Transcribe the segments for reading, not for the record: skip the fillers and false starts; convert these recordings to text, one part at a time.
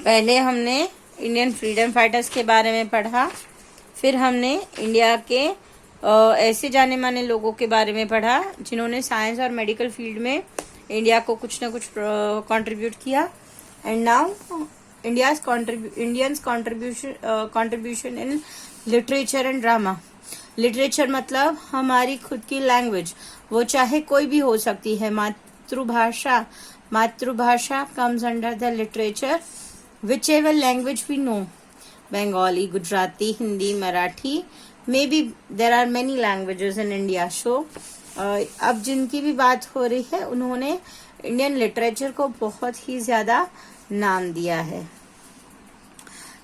पहले हमने Indian freedom fighters के बारे में पढ़ा, फिर हमने इंडिया के ऐसे जाने माने लोगों के बारे में पढ़ा जिन्होंने साइंस और मेडिकल फील्ड में इंडिया को कुछ ना कुछ कंट्रीब्यूट किया। And now Indians contribution in literature and drama. Literature मतलब हमारी खुद की लैंग्वेज, वो चाहे कोई भी हो सकती है। मातृभाषा comes under the literature which ever language we know, Bengali, Gujarati, Hindi, Marathi, may be there are many languages in India. So अब जिनकी भी बात हो रही है उन्होंने इंडियन लिटरेचर को बहुत ही ज्यादा नाम दिया है।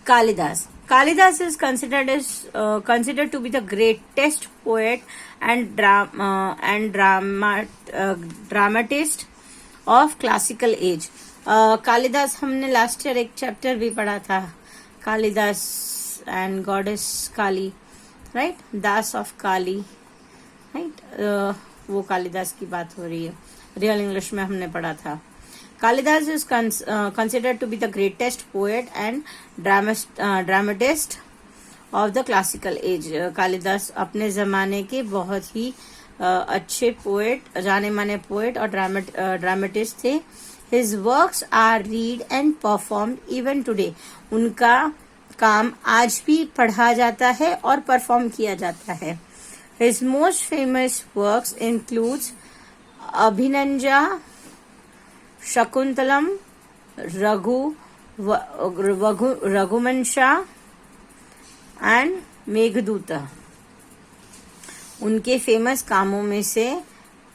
Kalidas is considered to be the greatest poet and dramatist of classical age. Kalidas हमने लास्ट ईयर एक चैप्टर भी पढ़ा था, Kalidas and goddess Kali, right, Das of Kali, right, वो कालिदास की बात हो रही है, रियल इंग्लिश में हमने पढ़ा था। Kalidas is considered to be the greatest poet and dramatist of the classical age. Kalidas अपने जमाने के बहुत ही अच्छे पोएट, जाने माने पोएट और ड्रामेटिस्ट थे। His works are read and performed even today. उनका काम आज भी पढ़ा जाता है और परफॉर्म किया जाता है। His most famous works includes अभिनंजा, शकुंतलम, रघुवंशा एंड मेघदूत। उनके फेमस कामों में से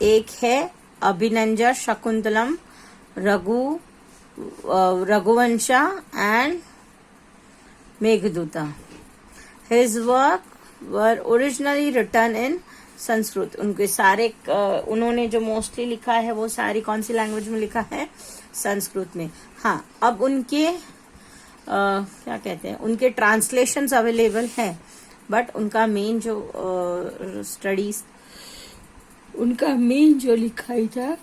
एक है अभिनंजा, Shakuntalam, Raghuvamsha and Meghaduta. His work were originally written in Sanskrit. उनके सारे उन्होंने जो मोस्टली लिखा है वो सारी कौन सी लैंग्वेज में लिखा है? संस्कृत में। हाँ, अब उनके क्या कहते हैं, उनके ट्रांसलेशंस अवेलेबल हैं, बट उनका मेन जो स्टडीज, उनका मेन जो लिखाई था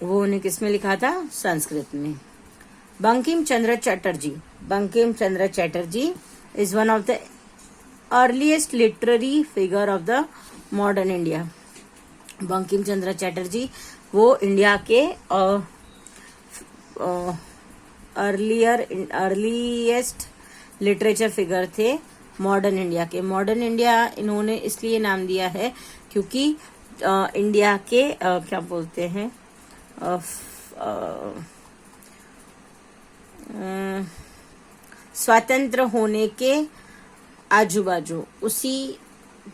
वो उन्हें किसमें लिखा था? संस्कृत में। Bankim Chandra Chatterjee is one of the earliest literary figure of the modern India. Bankim Chandra Chatterjee वो इंडिया के अर्लीस्ट लिटरेचर फिगर थे मॉडर्न इंडिया के। मॉडर्न इंडिया इन्होंने इसलिए नाम दिया है क्योंकि इंडिया के क्या बोलते हैं, स्वतंत्र होने के आजू बाजू उसी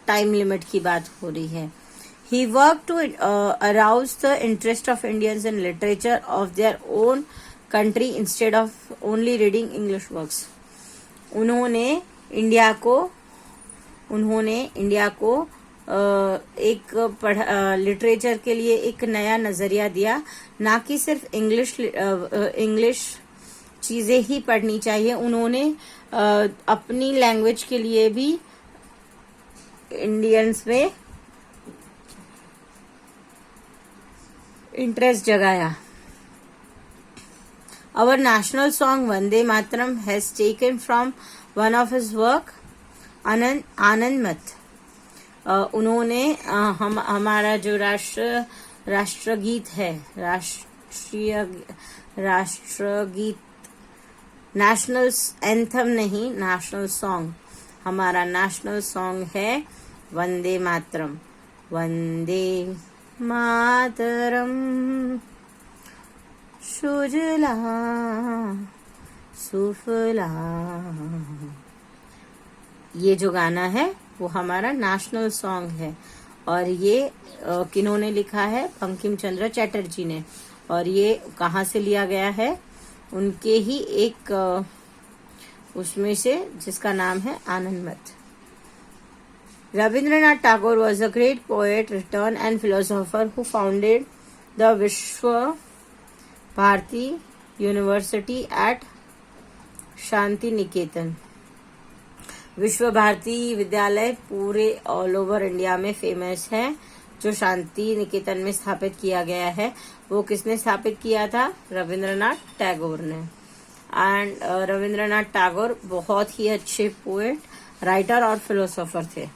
टाइम लिमिट की बात हो रही है। He work to arouse the interest of Indians in literature of their own country instead of only reading English works. उन्होंने इंडिया को एक लिटरेचर के लिए एक नया नजरिया दिया, ना कि सिर्फ इंग्लिश चीजें ही पढ़नी चाहिए। उन्होंने अपनी लैंग्वेज के लिए भी इंडियंस में इंटरेस्ट जगाया। Our national song Vande Mataram has taken from one of his work, आनंद मत। उन्होंने हमारा जो राष्ट्रगीत है, राष्ट्रगीत, नेशनल एंथम नहीं, नेशनल सॉन्ग, हमारा नेशनल सॉन्ग है वंदे मातरम। वंदे मातरम सुजला सुफला, ये जो गाना है वो हमारा नेशनल सॉन्ग है। और ये किन्होंने लिखा है? बंकिम चंद्र चटर्जी ने। और ये कहाँ से लिया गया है? उनके ही एक उसमें से, जिसका नाम है आनंद मत। Rabindranath Tagore was a great poet, writer and philosopher who founded the Vishwa Bharati University at Shanti Niketan. विश्व भारती विद्यालय पूरे ऑल ओवर इंडिया में फेमस है, जो शांति निकेतन में स्थापित किया गया है। वो किसने स्थापित किया था? रविंद्रनाथ टैगोर ने। एंड रविंद्रनाथ टैगोर बहुत ही अच्छे पोएट, राइटर और फिलोसोफर थे।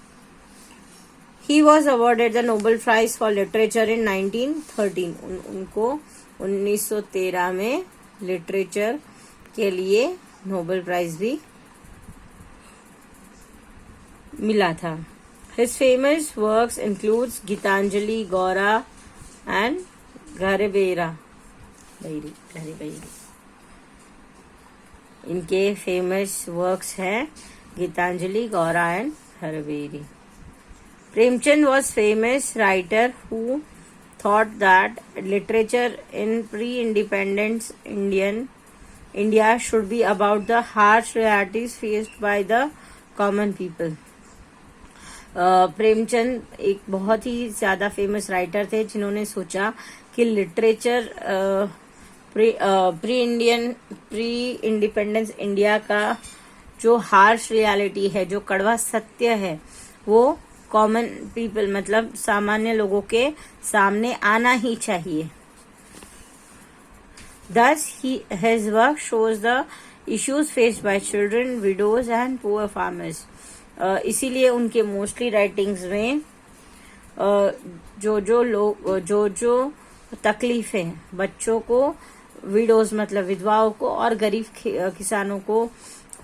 He was awarded the Nobel prize for literature in 1913। उनको 1913 में लिटरेचर के लिए नोबेल प्राइज भी मिला था। His famous works includes Gitanjali, Gora and घरबेरा बैरी। इनके फेमस वर्क्स हैं Gitanjali, Gora and Ghare Baire. Premchand was famous writer who thought that literature in pre-independence India should be about the harsh realities faced by the common people. Premchand एक बहुत ही ज्यादा famous writer थे जिन्होंने सोचा कि लिटरेचर प्री इंडिपेंडेंस इंडिया का जो हार्श रियलिटी है, जो कड़वा सत्य है, वो कॉमन पीपल मतलब सामान्य लोगों के सामने आना ही चाहिए। Thus, his work shows the issues faced by children, widows and poor farmers. इसीलिए उनके मोस्टली राइटिंग्स में जो तकलीफें बच्चों को, विडोज मतलब विधवाओं को और गरीब किसानों को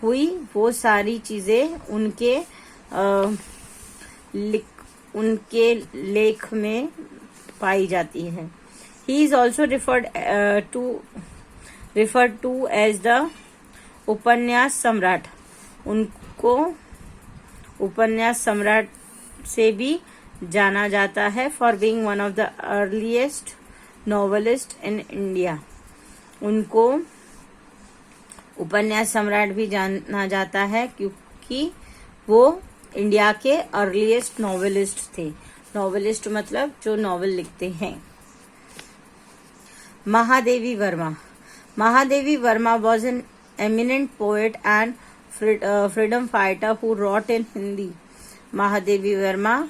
हुई, वो सारी चीजें उनके लेख में पाई जाती है। He is also referred to as the उपन्यास सम्राट। उनको उपन्यास सम्राट से भी जाना जाता है for being one of the earliest novelist in India. उनको उपन्यास सम्राट भी जाना जाता है क्योंकि वो इंडिया के अर्लीस्ट नॉवेलिस्ट थे। नॉवेलिस्ट मतलब जो नॉवेल लिखते हैं। Mahadevi Verma was an eminent poet and freedom fighter who wrote in Hindi. Mahadevi Verma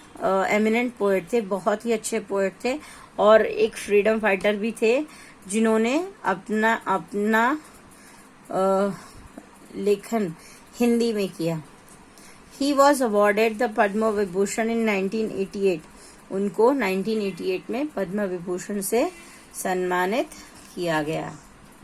eminent poet थे, बहुत ही अच्छे पोएट थे और एक फ्रीडम फाइटर भी थे जिन्होंने अपना लेखन हिंदी में किया। He was awarded the Padma Vibhushan in 1988. उनको 1988 में पद्म विभूषण से सम्मानित किया गया।